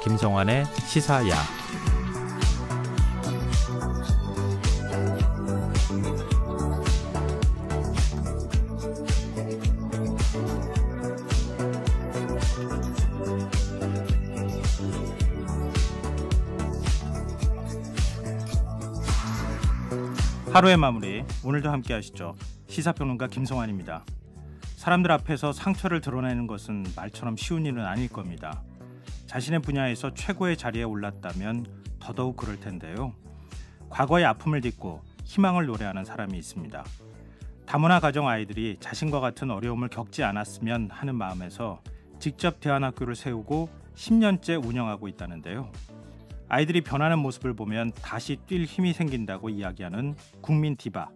김성환의 시사야. 하루의 마무리, 오늘도 함께 하시죠. 시사평론가 김성환입니다. 사람들 앞에서 상처를 드러내는 것은 말처럼 쉬운 일은 아닐 겁니다. 자신의 분야에서 최고의 자리에 올랐다면 더더욱 그럴 텐데요. 과거의 아픔을 딛고 희망을 노래하는 사람이 있습니다. 다문화 가정 아이들이 자신과 같은 어려움을 겪지 않았으면 하는 마음에서 직접 대안학교를 세우고 10년째 운영하고 있다는데요. 아이들이 변하는 모습을 보면 다시 뛸 힘이 생긴다고 이야기하는 국민 디바.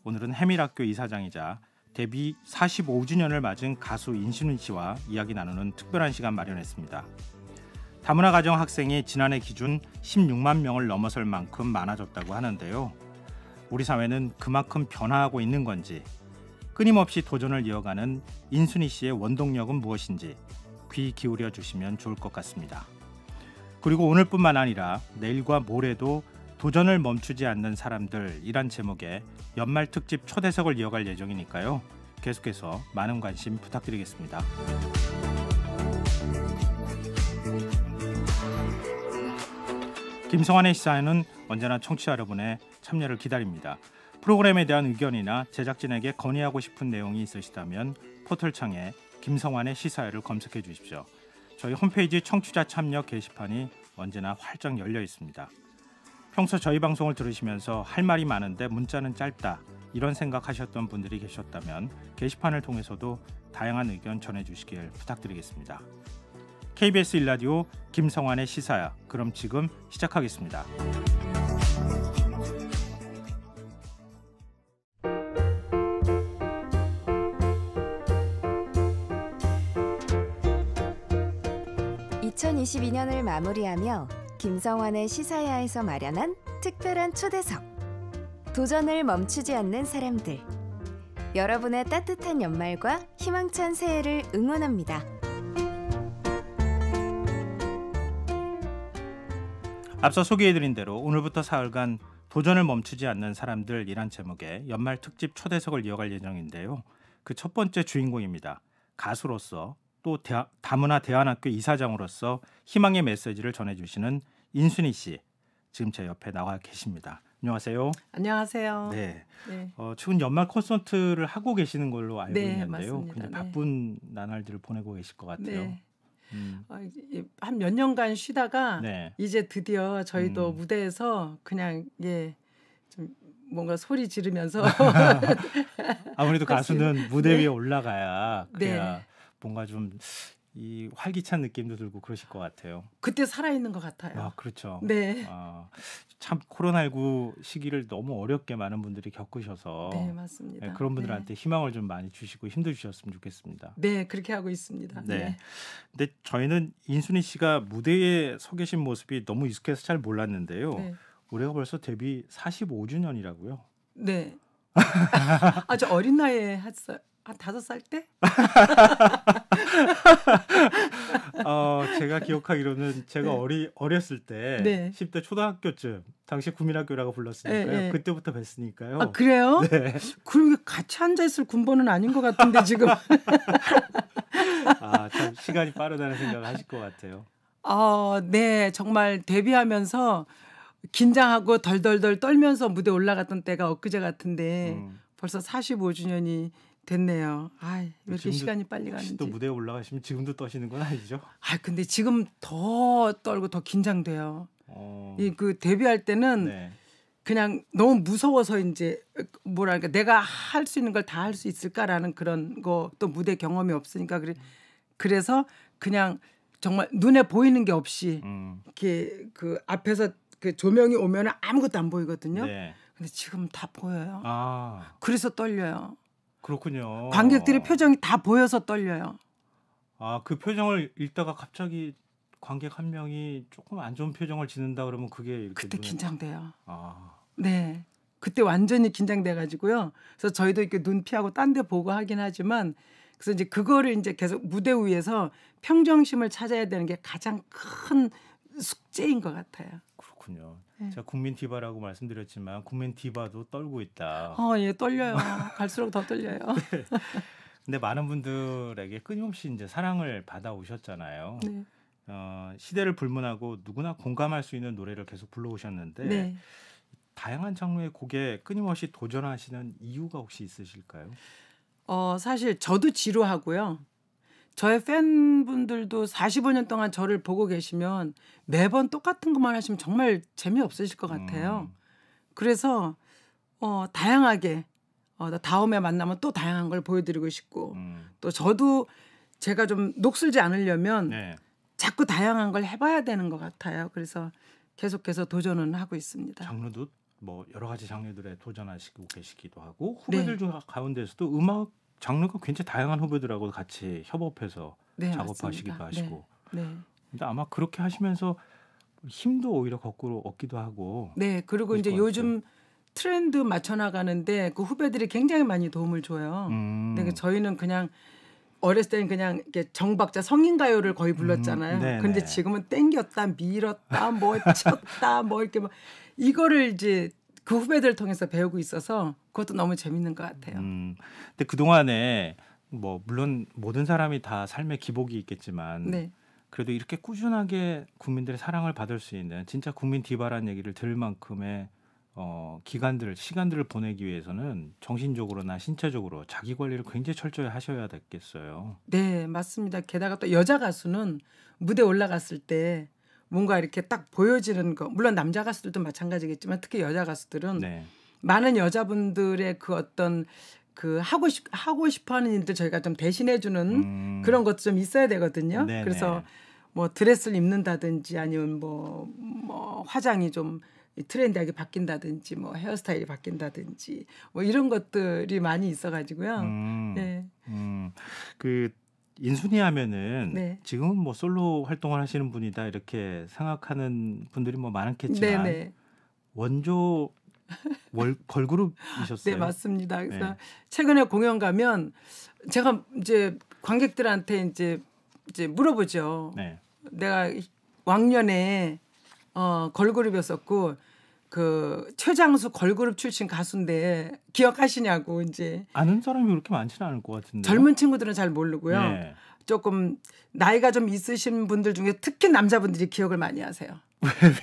오늘은 해밀학교 이사장이자 데뷔 45주년을 맞은 가수 인순이 씨와 이야기 나누는 특별한 시간 마련했습니다. 다문화 가정 학생이 지난해 기준 16만 명을 넘어설 만큼 많아졌다고 하는데요. 우리 사회는 그만큼 변화하고 있는 건지, 끊임없이 도전을 이어가는 인순이 씨의 원동력은 무엇인지 귀 기울여 주시면 좋을 것 같습니다. 그리고 오늘뿐만 아니라 내일과 모레도 도전을 멈추지 않는 사람들이란 제목의 연말 특집 초대석을 이어갈 예정이니까요. 계속해서 많은 관심 부탁드리겠습니다. 김성환의 시사회는 언제나 청취자 여러분의 참여를 기다립니다. 프로그램에 대한 의견이나 제작진에게 건의하고 싶은 내용이 있으시다면 포털창에 김성환의 시사회를 검색해 주십시오. 저희 홈페이지 청취자 참여 게시판이 언제나 활짝 열려 있습니다. 평소 저희 방송을 들으시면서 할 말이 많은데 문자는 짧다, 이런 생각하셨던 분들이 계셨다면 게시판을 통해서도 다양한 의견 전해주시길 부탁드리겠습니다. KBS 1라디오 김성환의 시사야. 그럼 지금 시작하겠습니다. (2022년을) 마무리하며 김성환의 시사야에서 마련한 특별한 초대석. 도전을 멈추지 않는 사람들. 여러분의 따뜻한 연말과 희망찬 새해를 응원합니다. 앞서 소개해드린 대로 오늘부터 사흘간 도전을 멈추지 않는 사람들이란 제목의 연말 특집 초대석을 이어갈 예정인데요. 그 첫 번째 주인공입니다. 가수로서 또 다문화 대안학교 이사장으로서 희망의 메시지를 전해주시는 인순이 씨, 지금 제 옆에 나와 계십니다. 안녕하세요. 안녕하세요. 네. 최근 연말 콘서트를 하고 계시는 걸로 알고 있는데요. 맞습니다. 굉장히 바쁜 나날들을 보내고 계실 것 같아요. 네. 한 몇 년간 쉬다가 네. 이제 드디어 저희도 무대에서 그냥 좀 뭔가 소리 지르면서 아무래도 가수는 무대 위에 올라가야 그래야 네. 뭔가 좀 이 활기찬 느낌도 들고 그러실 것 같아요. 그때 살아있는 것 같아요. 아, 그렇죠. 네. 참 코로나19 시기를 너무 어렵게 많은 분들이 겪으셔서 네, 맞습니다. 네, 그런 분들한테 희망을 좀 많이 주시고 힘들 주셨으면 좋겠습니다. 네, 그렇게 하고 있습니다. 네. 근데 저희는 인순이 씨가 무대에 서 계신 모습이 너무 익숙해서 잘 몰랐는데요. 네. 올해가 벌써 데뷔 45주년이라고요. 네. 아주 어린 나이에 했어요. 한 5살 때? 제가 기억하기로는 제가 네. 어렸을 때 네. 10대 초등학교쯤 당시 국민학교라고 불렀으니까요. 네. 그때부터 뵀으니까요. 아, 그래요? 네. 그리고 같이 앉아있을 군번은 아닌 것 같은데 지금. 참 시간이 빠르다는 생각을 하실 것 같아요. 네. 정말 데뷔하면서 긴장하고 덜덜덜 떨면서 무대 올라갔던 때가 엊그제 같은데 벌써 45주년이 됐네요. 왜 이렇게 시간이 빨리 가는지. 또 무대에 올라가시면 지금도 떠시는 건 아니죠? 근데 지금 더 떨고 더 긴장돼요. 그 데뷔할 때는 네. 그냥 너무 무서워서 이제 뭐랄까 내가 할 수 있는 걸 다 할 수 있을까라는 그런 거, 또 무대 경험이 없으니까 그래서 그냥 정말 눈에 보이는 게 없이 이렇게 그 앞에서 그 조명이 오면 아무것도 안 보이거든요. 네. 근데 지금 다 보여요. 아, 그래서 떨려요. 그렇군요. 관객들의 표정이 다 보여서 떨려요. 그 표정을 읽다가 갑자기 관객 한 명이 조금 안 좋은 표정을 짓는다 그러면 그게 이렇게 그때 긴장돼요. 아, 네. 그때 완전히 긴장돼 가지고요. 그래서 저희도 이렇게 눈 피하고 딴 데 보고 하긴 하지만 그래서 이제 그거를 이제 계속 무대 위에서 평정심을 찾아야 되는 게 가장 큰 숙제인 것 같아요. 그렇군요. 네. 제가 국민 디바라고 말씀드렸지만 국민 디바도 떨고 있다. 예, 떨려요. 갈수록 더 떨려요. 근데 많은 분들에게 끊임없이 이제 사랑을 받아 오셨잖아요. 네. 시대를 불문하고 누구나 공감할 수 있는 노래를 계속 불러오셨는데 네. 다양한 장르의 곡에 끊임없이 도전하시는 이유가 혹시 있으실까요? 사실 저도 지루하고요. 저의 팬분들도 45년 동안 저를 보고 계시면 매번 똑같은 것만 하시면 정말 재미없으실 것 같아요. 그래서 다양하게 다음에 만나면 또 다양한 걸 보여드리고 싶고 또 저도 제가 좀 녹슬지 않으려면 네. 자꾸 다양한 걸 해봐야 되는 것 같아요. 그래서 계속해서 도전은 하고 있습니다. 장르도 뭐 여러 가지 장르들에 도전하시고 계시기도 하고 후배들 중 가운데서도 음악 장르가 굉장히 다양한 후배들하고 같이 협업해서 네, 작업하시기도 맞습니다. 하시고 네. 근데 아마 그렇게 하시면서 힘도 오히려 거꾸로 얻기도 하고 네, 그리고 이제 그럴 것 요즘 트렌드 맞춰 나가는데 그 후배들이 굉장히 많이 도움을 줘요. 근데 저희는 그냥 어렸을 때는 그냥 이렇게 정박자 성인 가요를 거의 불렀잖아요. 네네. 근데 지금은 땡겼다, 밀었다, 뭐 쳤다, 뭐 이렇게 막 이거를 이제 그 후배들을 통해서 배우고 있어서 그것도 너무 재밌는 것 같아요. 근데 그 동안에 뭐 물론 모든 사람이 다 삶의 기복이 있겠지만 네, 그래도 이렇게 꾸준하게 국민들의 사랑을 받을 수 있는 진짜 국민 디바라는 얘기를 들을 만큼의 기간들을 시간들을 보내기 위해서는 정신적으로나 신체적으로 자기 관리를 굉장히 철저히 하셔야 되겠어요. 네, 맞습니다. 게다가 또 여자 가수는 무대 올라갔을 때 뭔가 이렇게 딱 보여지는 거, 물론 남자 가수들도 마찬가지겠지만 특히 여자 가수들은 네. 많은 여자분들의 그 어떤 그 하고 싶어하는 일들 저희가 좀 대신해주는 그런 것도 좀 있어야 되거든요. 네네. 그래서 뭐 드레스를 입는다든지 아니면 뭐 화장이 좀 트렌디하게 바뀐다든지 뭐 헤어스타일이 바뀐다든지 뭐 이런 것들이 많이 있어가지고요. 네. 그 인순이 하면은 네. 지금은 뭐 솔로 활동을 하시는 분이다 이렇게 생각하는 분들이 뭐 많겠지만 네네. 원조 걸그룹이셨어요. 네, 맞습니다. 그래서 네. 최근에 공연 가면 제가 이제 관객들한테 이제 물어보죠. 네. 내가 왕년에 걸그룹이었었고 그 최장수 걸그룹 출신 가수인데 기억하시냐고 이제 아는 사람이 그렇게 많지는 않을 것 같은데. 젊은 친구들은 잘 모르고요. 네. 조금 나이가 좀 있으신 분들 중에 특히 남자분들이 기억을 많이 하세요.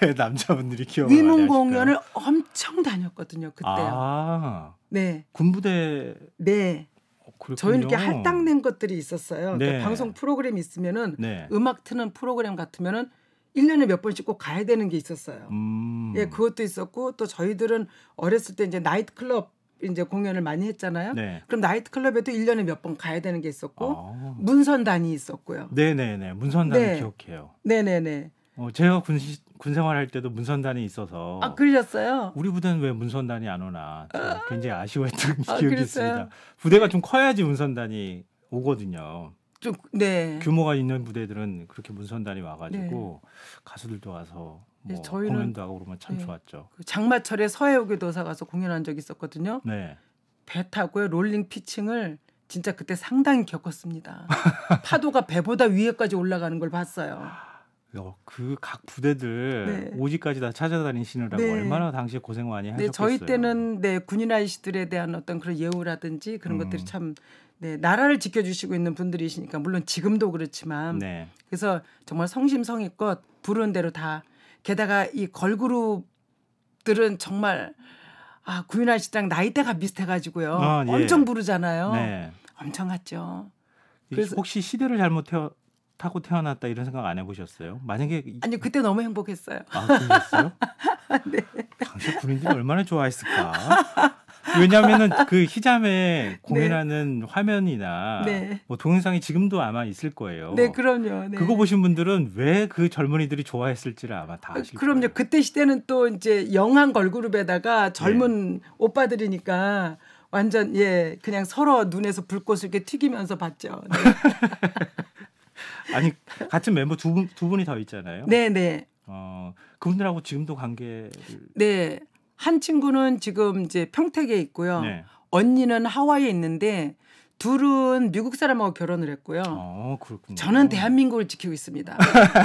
왜 남자분들이 기억을 많이 위문 하실까요? 공연을 엄청 다녔거든요. 그때요. 아, 네, 군부대. 네. 그렇군요. 저희는 이렇게 할당된 것들이 있었어요. 네. 그러니까 방송 프로그램이 있으면은 네. 음악 트는 프로그램 같으면은 1년에 몇 번씩 꼭 가야 되는 게 있었어요. 예, 그것도 있었고 또 저희들은 어렸을 때 이제 나이트클럽 이제 공연을 많이 했잖아요. 네. 그럼 나이트클럽에도 1년에 몇 번 가야 되는 게 있었고 아. 문선단이 있었고요. 네네네. 문선단 네. 기억해요. 네네네. 제가 군 생활할 때도 문선단이 있어서 아, 그러셨어요? 우리 부대는 왜 문선단이 안 오나 제가 굉장히 아쉬워했던 기억이 그랬어요? 있습니다. 부대가 좀 커야지 문선단이 오거든요. 좀 네. 규모가 있는 부대들은 그렇게 문선단이 와가지고 가수들도 와서 뭐 네, 저희는- 공연도 하고 그러면 참 네. 좋았죠. 그 장마철에 서해오개 도사 가서 공연한 적이 있었거든요. 네. 배 타고요 롤링 피칭을 진짜 그때 상당히 겪었습니다. 파도가 배보다 위에까지 올라가는 걸 봤어요. 그 각 부대들 네. 오지까지 다 찾아다니시느라고 네. 얼마나 당시에 고생 많이 하셨겠어요. 네, 저희 때는 네 군인 아이씨들에 대한 어떤 그런 예우라든지 그런 것들이 참 네, 나라를 지켜주시고 있는 분들이시니까 물론 지금도 그렇지만 네. 그래서 정말 성심성의껏 부르는 대로 다 게다가 이 걸그룹들은 정말 구윤아 씨랑 나이대가 비슷해가지고요. 예. 엄청 부르잖아요. 네. 엄청 하죠. 그래서 혹시 시대를 잘못 타고 태어났다 이런 생각 안 해보셨어요? 만약에 아니 그때 너무 행복했어요. 그러셨어요? 네. 당시 군인들이 얼마나 좋아했을까? 왜냐하면은 그 희자매 공연하는 화면이나 네. 뭐 동영상이 지금도 아마 있을 거예요. 네, 그럼요. 네. 그거 보신 분들은 왜 그 젊은이들이 좋아했을지를 아마 다 아실 그럼요. 거예요. 그때 시대는 또 이제 영한 걸그룹에다가 젊은 오빠들이니까 완전 그냥 서로 눈에서 불꽃을 이렇게 튀기면서 봤죠. 네. 아니 같은 멤버 두 분이 더 있잖아요. 네, 네. 그분들하고 지금도 관계를 네. 한 친구는 지금 이제 평택에 있고요. 네. 언니는 하와이에 있는데 둘은 미국 사람하고 결혼을 했고요. 그렇군요. 저는 대한민국을 지키고 있습니다.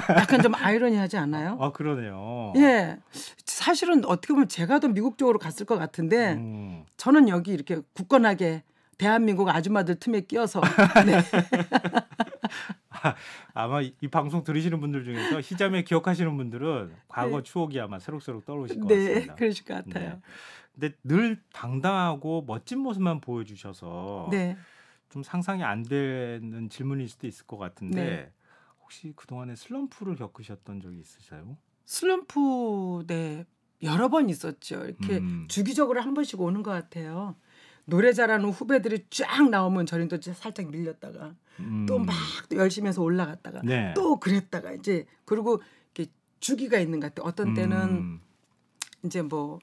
약간 좀 아이러니하지 않아요? 그러네요. 예, 사실은 어떻게 보면 제가 더 미국 쪽으로 갔을 것 같은데 저는 여기 이렇게 굳건하게 대한민국 아줌마들 틈에 끼어서 네. 아마 이 방송 들으시는 분들 중에서 희자매 기억하시는 분들은 과거 네. 추억이 아마 새록새록 떠오르실 것 네, 같습니다. 그러실 것 같아요. 네. 근데 늘 당당하고 멋진 모습만 보여주셔서 네. 좀 상상이 안 되는 질문일 수도 있을 것 같은데 네. 혹시 그동안에 슬럼프를 겪으셨던 적이 있으세요? 슬럼프 네 여러 번 있었죠. 이렇게 주기적으로 한 번씩 오는 것 같아요. 노래 잘하는 후배들이 쫙 나오면 저는 또 살짝 밀렸다가 또 막 열심히 해서 올라갔다가 네. 또 그랬다가 이제 그리고 이렇게 주기가 있는 것 같아요. 어떤 때는 이제 뭐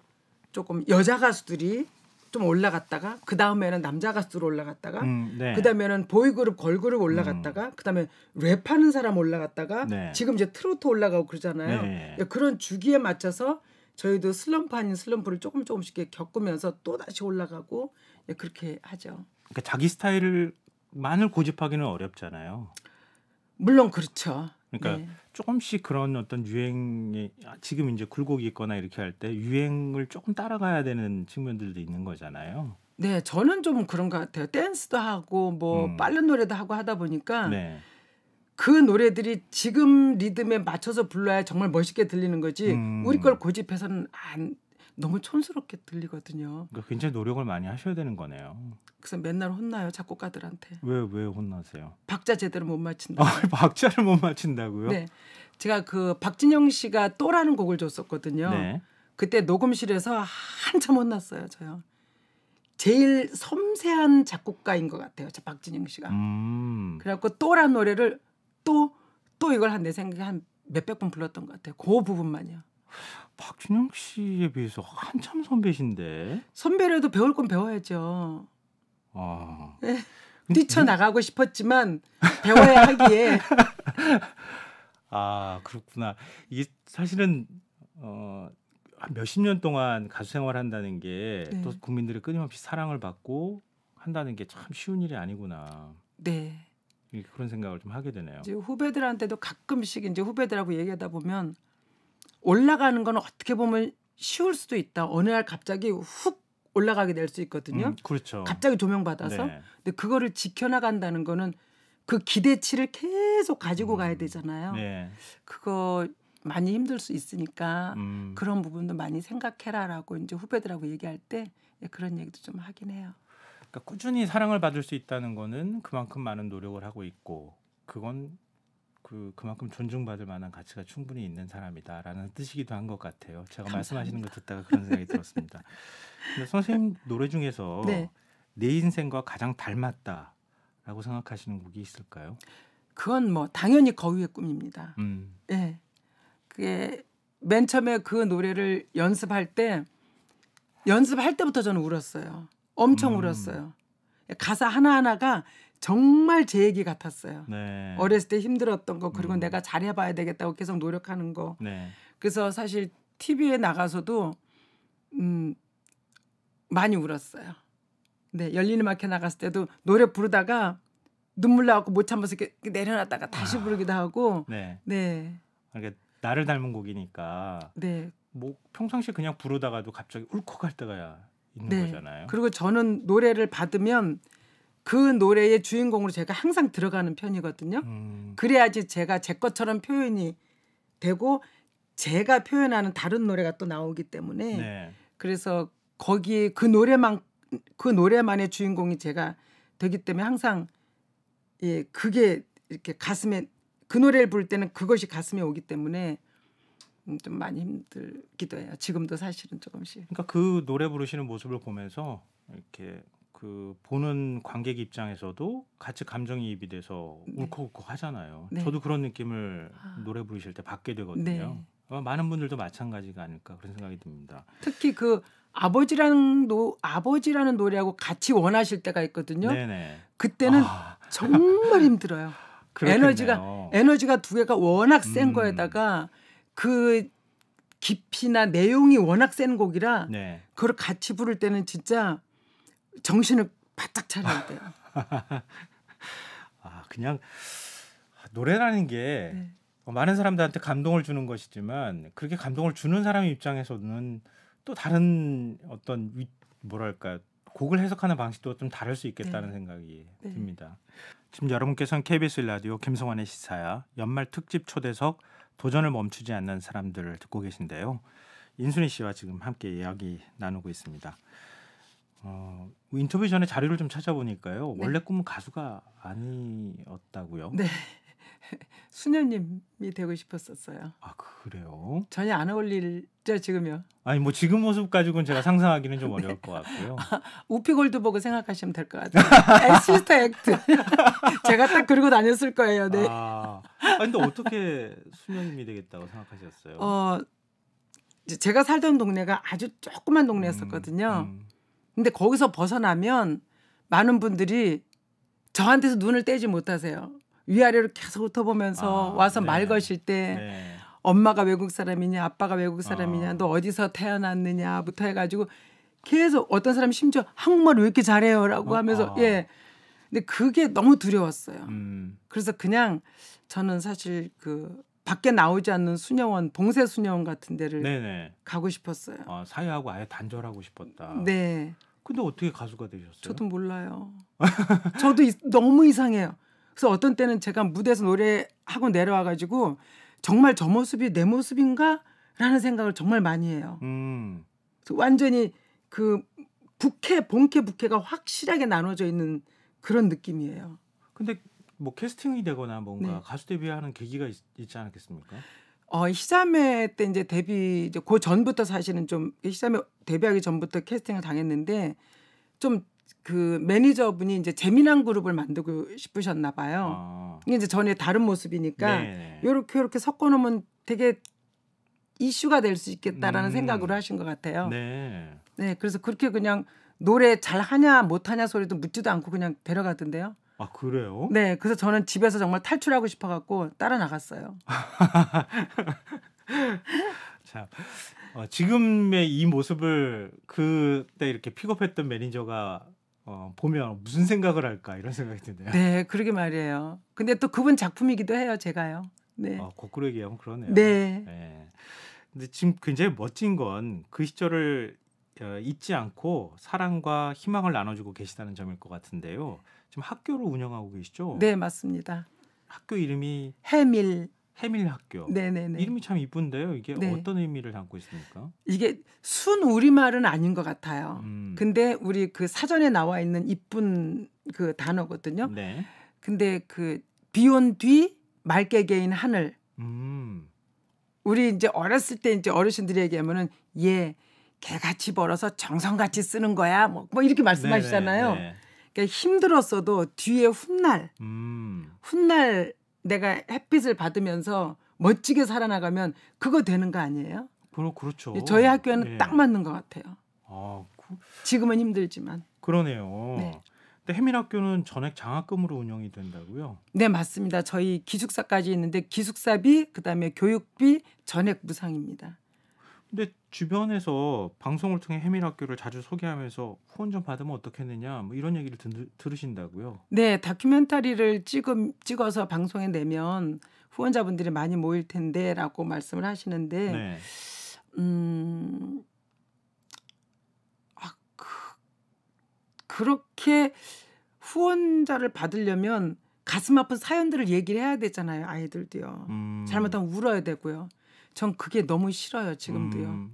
조금 여자 가수들이 좀 올라갔다가 그 다음에는 남자 가수들 올라갔다가 네. 그 다음에는 보이그룹 걸그룹 올라갔다가 그 다음에 랩하는 사람 올라갔다가 네. 지금 이제 트로트 올라가고 그러잖아요. 네. 그런 주기에 맞춰서 저희도 슬럼프 아닌 슬럼프를 조금씩 이렇게 겪으면서 또 다시 올라가고 그렇게 하죠. 그러니까 자기 스타일만을 고집하기는 어렵잖아요. 물론 그렇죠. 그러니까 네. 조금씩 그런 어떤 유행이 지금 이제 굴곡이 있거나 이렇게 할 때 유행을 조금 따라가야 되는 측면들도 있는 거잖아요. 네, 저는 좀 그런 것 같아요. 댄스도 하고 뭐 빠른 노래도 하고 하다 보니까 네. 그 노래들이 지금 리듬에 맞춰서 불러야 정말 멋있게 들리는 거지 우리 걸 고집해서는 너무 촌스럽게 들리거든요. 그러니까 굉장히 노력을 많이 하셔야 되는 거네요. 그래서 맨날 혼나요 작곡가들한테. 왜 혼나세요? 박자 제대로 못 맞춘다. 박자를 못 맞춘다고요? 네, 제가 그 박진영 씨가 또라는 곡을 줬었거든요. 네. 그때 녹음실에서 한참 혼났어요. 저요. 제일 섬세한 작곡가인 것 같아요. 저 박진영 씨가. 그래갖고 또란 노래를 또 이걸 내 생각에 한 몇백 번 불렀던 것 같아요. 그 부분만요. 박진영 씨에 비해서 한참 선배신데. 선배라도 배울 건 배워야죠. 네. 뛰쳐나가고 싶었지만 배워야 하기에. 그렇구나. 이게 사실은 한 몇십 년 동안 가수 생활한다는 게 또 국민들의 끊임없이 사랑을 받고 한다는 게 참 쉬운 일이 아니구나. 네. 그런 생각을 좀 하게 되네요. 이제 후배들한테도 가끔씩 이제 후배들하고 얘기하다 보면 올라가는 건 어떻게 보면 쉬울 수도 있다. 어느 날 갑자기 훅 올라가게 될 수 있거든요. 그렇죠. 갑자기 조명받아서. 네. 근데 그거를 지켜나간다는 거는 그 기대치를 계속 가지고 가야 되잖아요. 네. 그거 많이 힘들 수 있으니까 그런 부분도 많이 생각해라라고 이제 후배들하고 얘기할 때 그런 얘기도 좀 하긴 해요. 그러니까 꾸준히 사랑을 받을 수 있다는 거는 그만큼 많은 노력을 하고 있고 그건 그만큼 존중받을 만한 가치가 충분히 있는 사람이다라는 뜻이기도 한 것 같아요. 제가 감사합니다. 말씀하시는 거 듣다가 그런 생각이 들었습니다. 근데 선생님 노래 중에서 네. 내 인생과 가장 닮았다라고 생각하시는 곡이 있을까요? 그건 뭐 당연히 거위의 꿈입니다. 네. 그게 맨 처음에 그 노래를 연습할 때부터 저는 울었어요. 엄청 울었어요. 가사 하나하나가 정말 제 얘기 같았어요. 네. 어렸을 때 힘들었던 거 그리고 내가 잘해봐야 되겠다고 계속 노력하는 거. 네. 그래서 사실 TV에 나가서도 많이 울었어요. 네, 열린 음악회 나갔을 때도 노래 부르다가 눈물 나고 못 참아서 이렇게 내려놨다가 다시 부르기도 하고. 네. 네. 그러니까 나를 닮은 곡이니까 네. 뭐 평상시에 그냥 부르다가도 갑자기 울컥할 때가 있는 네. 거잖아요. 그리고 저는 노래를 받으면 그 노래의 주인공으로 제가 항상 들어가는 편이거든요. 그래야지 제가 제 것처럼 표현이 되고 제가 표현하는 다른 노래가 또 나오기 때문에 네. 그래서 거기 그 노래만의 주인공이 제가 되기 때문에 항상 그게 이렇게 가슴에 그 노래를 부를 때는 그것이 가슴에 오기 때문에 좀 많이 힘들기도 해요. 지금도 사실은 조금씩. 그러니까 그 노래 부르시는 모습을 보면서 이렇게 그 보는 관객 입장에서도 같이 감정이입이 돼서 울컥울컥 하잖아요. 네. 저도 그런 느낌을 노래 부르실 때 받게 되거든요. 네. 아마 많은 분들도 마찬가지가 아닐까 그런 생각이 듭니다. 특히 그 아버지라는 노래하고 같이 원하실 때가 있거든요. 네네. 그때는 정말 힘들어요. 그렇겠네요. 에너지가 두 개가 워낙 센 거에다가 그 깊이나 내용이 워낙 센 곡이라 네. 그걸 같이 부를 때는 진짜 정신을 바짝 차려야 돼요. 그냥 노래라는 게 네. 많은 사람들한테 감동을 주는 것이지만 그렇게 감동을 주는 사람 입장에서는 또 다른 어떤 뭐랄까 곡을 해석하는 방식도 좀 다를 수 있겠다는 네. 생각이 네. 듭니다. 지금 여러분께서는 KBS 라디오 김성환의 시사야 연말 특집 초대석 도전을 멈추지 않는 사람들을 듣고 계신데요. 인순이 씨와 지금 함께 이야기 나누고 있습니다. 인터뷰 전에 자료를 좀 찾아보니까요. 네. 원래 꿈은 가수가 아니었다고요? 네. 수녀님이 되고 싶었었어요. 아 그래요? 전혀 안 어울리죠 지금요. 아니 뭐 지금 모습 가지고는 제가 상상하기는 좀 어려울 것 같고요. 우피 골드버그 생각하시면 될 것 같아요. 시스터 액트. 제가 딱 그러고 다녔을 거예요. 네. 근데 어떻게 수녀님이 되겠다고 생각하셨어요? 이제 제가 살던 동네가 아주 조그만 동네였었거든요. 근데 거기서 벗어나면 많은 분들이 저한테서 눈을 떼지 못하세요. 위아래로 계속 훑어보면서 와서 네. 말 거실 때 네. 엄마가 외국 사람이냐 아빠가 외국 사람이냐 너 어디서 태어났느냐부터 해가지고 계속 어떤 사람이 심지어 한국말을 왜 이렇게 잘해요라고 하면서 예. 근데 그게 너무 두려웠어요. 그래서 그냥 저는 사실 그 밖에 나오지 않는 수녀원, 봉쇄 수녀원 같은 데를 네네. 가고 싶었어요. 사회하고 아예 단절하고 싶었다. 네. 근데 어떻게 가수가 되셨어요? 저도 몰라요. 저도 너무 이상해요. 그래서 어떤 때는 제가 무대에서 노래하고 내려와가지고 정말 저 모습이 내 모습인가? 라는 생각을 정말 많이 해요. 그래서 완전히 그 본캐 부캐가 확실하게 나눠져 있는 그런 느낌이에요. 근데 뭐 캐스팅이 되거나 뭔가 네. 가수 데뷔하는 계기가 있지 않았겠습니까? 희자매 때 이제 그 전부터 사실은 좀 희자매 데뷔하기 전부터 캐스팅을 당했는데 좀 그 매니저분이 이제 재미난 그룹을 만들고 싶으셨나 봐요. 이게 이제 전에 다른 모습이니까 요렇게 섞어 놓으면 되게 이슈가 될 수 있겠다라는 생각으로 하신 것 같아요. 네. 네, 그래서 그렇게 그냥 노래 잘하냐 못하냐 소리도 묻지도 않고 그냥 데려가던데요. 아 그래요? 네, 그래서 저는 집에서 정말 탈출하고 싶어갖고 따라 나갔어요. 자, 지금의 이 모습을 그때 이렇게 픽업했던 매니저가 보면 무슨 생각을 할까 이런 생각이 드네요. 네, 그러게 말이에요. 근데 또 그분 작품이기도 해요, 제가요. 네. 거꾸로 얘기하면 그러네요. 네. 네. 근데 지금 굉장히 멋진 건 그 시절을 잊지 않고 사랑과 희망을 나눠주고 계시다는 점일 것 같은데요. 지금 학교를 운영하고 계시죠? 네, 맞습니다. 학교 이름이 해밀. 해밀학교. 네네네. 이름이 참 이쁜데요. 이게 네. 어떤 의미를 담고 있습니까? 이게 순 우리말은 아닌 것 같아요. 근데 우리 그 사전에 나와 있는 이쁜 그 단어거든요. 네. 근데 그 비온 뒤 맑게 개인 하늘. 우리 이제 어렸을 때 이제 어르신들이 얘기하면은 개같이 벌어서 정성같이 쓰는 거야. 뭐 이렇게 말씀하시잖아요. 네네. 그러니까 힘들었어도 뒤에 훗날 내가 햇빛을 받으면서 멋지게 살아나가면 그거 되는 거 아니에요? 그렇죠. 저희 학교는 네. 딱 맞는 것 같아요. 아, 지금은 힘들지만. 그러네요. 네. 근데 해밀학교는 전액 장학금으로 운영이 된다고요? 네, 맞습니다. 저희 기숙사까지 있는데 기숙사비, 그다음에 교육비 전액 무상입니다. 근데 주변에서 방송을 통해 해밀학교를 자주 소개하면서 후원 좀 받으면 어떻겠느냐 뭐 이런 얘기를 들으신다고요? 네, 다큐멘터리를 찍어서 방송에 내면 후원자분들이 많이 모일 텐데라고 말씀을 하시는데 네. 그렇게 후원자를 받으려면 가슴 아픈 사연들을 얘기를 해야 되잖아요. 아이들도요. 잘못하면 울어야 되고요. 전 그게 너무 싫어요. 지금도요.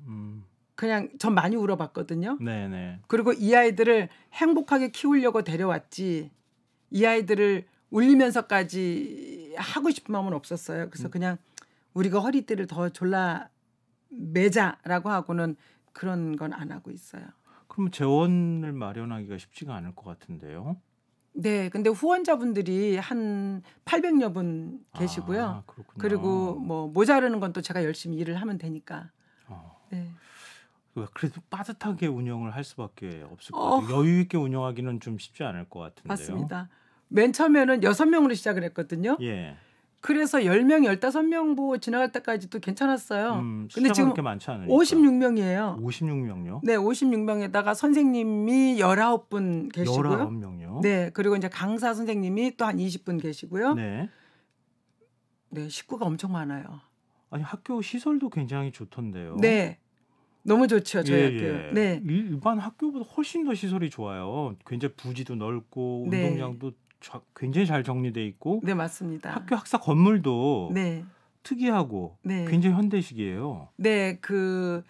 그냥 전 많이 울어봤거든요. 네네. 그리고 이 아이들을 행복하게 키우려고 데려왔지 이 아이들을 울리면서까지 하고 싶은 마음은 없었어요. 그래서 그냥 우리가 허리띠를 더 졸라 매자라고 하고는 그런 건 안 하고 있어요. 그럼 재원을 마련하기가 쉽지가 않을 것 같은데요. 네, 근데 후원자분들이 한 800여 분 계시고요. 그렇군요. 그리고 뭐 모자르는 건 또 제가 열심히 일을 하면 되니까. 네. 그래도 빠듯하게 운영을 할 수밖에 없을 것 같아요. 여유 있게 운영하기는 좀 쉽지 않을 것 같은데요. 맞습니다. 맨 처음에는 6명으로 시작을 했거든요. 예. 그래서 10명, 15명 보고 지나갈 때까지도 괜찮았어요. 근데 지금 그렇게 많지 않으니까. 56명이에요. 56명요? 네, 56명에다가 선생님이 19분 계시고요. 19명요? 네, 그리고 이제 강사 선생님이 또 한 20분 계시고요. 네. 네, 식구가 엄청 많아요. 아니 학교 시설도 굉장히 좋던데요. 네, 너무 좋죠 저희 예, 학교. 예. 네, 일반 학교보다 훨씬 더 시설이 좋아요. 굉장히 부지도 넓고 네. 운동장도 굉장히 잘 정리돼 있고 네 맞습니다. 학교 학사 건물도 네, 특이하고 네, 굉장히 현대식이에요. 네, 그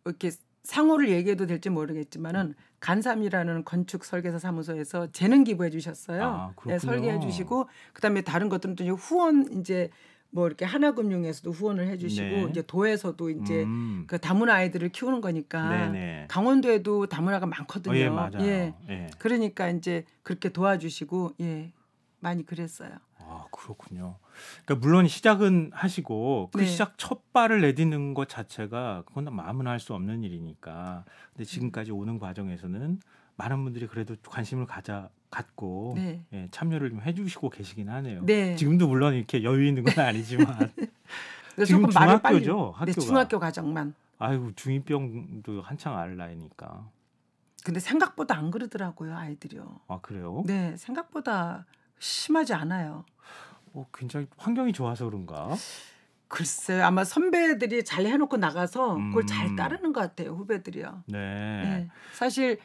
이렇게 상호를 얘기해도 될지 모르겠지만은 간삼이라는 건축 설계사 사무소에서 재능 기부해 주셨어요. 아, 그렇군요. 네, 설계해 주시고 그다음에 다른 것들은 또 이제 후원 이제 뭐 이렇게 하나금융에서도 후원을 해 주시고 네. 이제 도에서도 이제 음. 그 다문화 아이들을 키우는 거니까 네네. 강원도에도 다문화가 많거든요. 예, 맞아요. 예. 예. 그러니까 이제 그렇게 도와주시고 예. 많이 그랬어요. 아, 그렇군요. 그러니까 물론 시작은 하시고 그 네. 시작 첫 발을 내딛는 것 자체가 그건 마음은 할 수 없는 일이니까. 근데 지금까지 오는 과정에서는 많은 분들이 그래도 관심을 갖고 네. 예, 참여를 좀 해주시고 계시긴 하네요. 네. 지금도 물론 이렇게 여유 있는 건 아니지만 그래서 지금 조금 말을 빨리- 중학교죠, 학교가. 네, 중학교 과정만. 아이고 중2병도 한창 알 나이니까. 근데 생각보다 안 그러더라고요, 아이들이요. 아 그래요? 네, 생각보다 심하지 않아요. 굉장히 환경이 좋아서 그런가? 글쎄요, 아마 선배들이 잘 해놓고 나가서 그걸 잘 음. 따르는 것 같아요, 후배들이요. 네. 네. 사실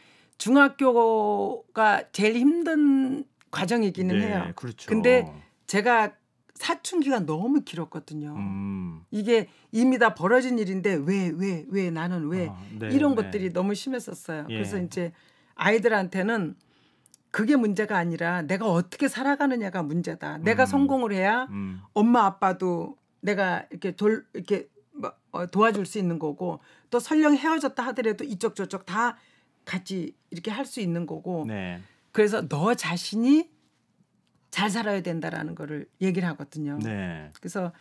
중학교가 제일 힘든 과정이기는 네, 해요. 그렇죠. 근데 제가 사춘기가 너무 길었거든요. 음. 이게 이미 다 벌어진 일인데 왜 나는 왜 네, 이런 네. 것들이 너무 심했었어요. 예. 그래서 이제 아이들한테는 그게 문제가 아니라 내가 어떻게 살아가느냐가 문제다. 내가 성공을 해야 음. 엄마 아빠도 내가 이렇게 도와줄 수 있는 거고 또 설령 헤어졌다 하더라도 이쪽 저쪽 다 같이 이렇게 할 수 있는 거고 네. 그래서 너 자신이 잘 살아야 된다라는 거를 얘기를 하거든요. 네. 그래서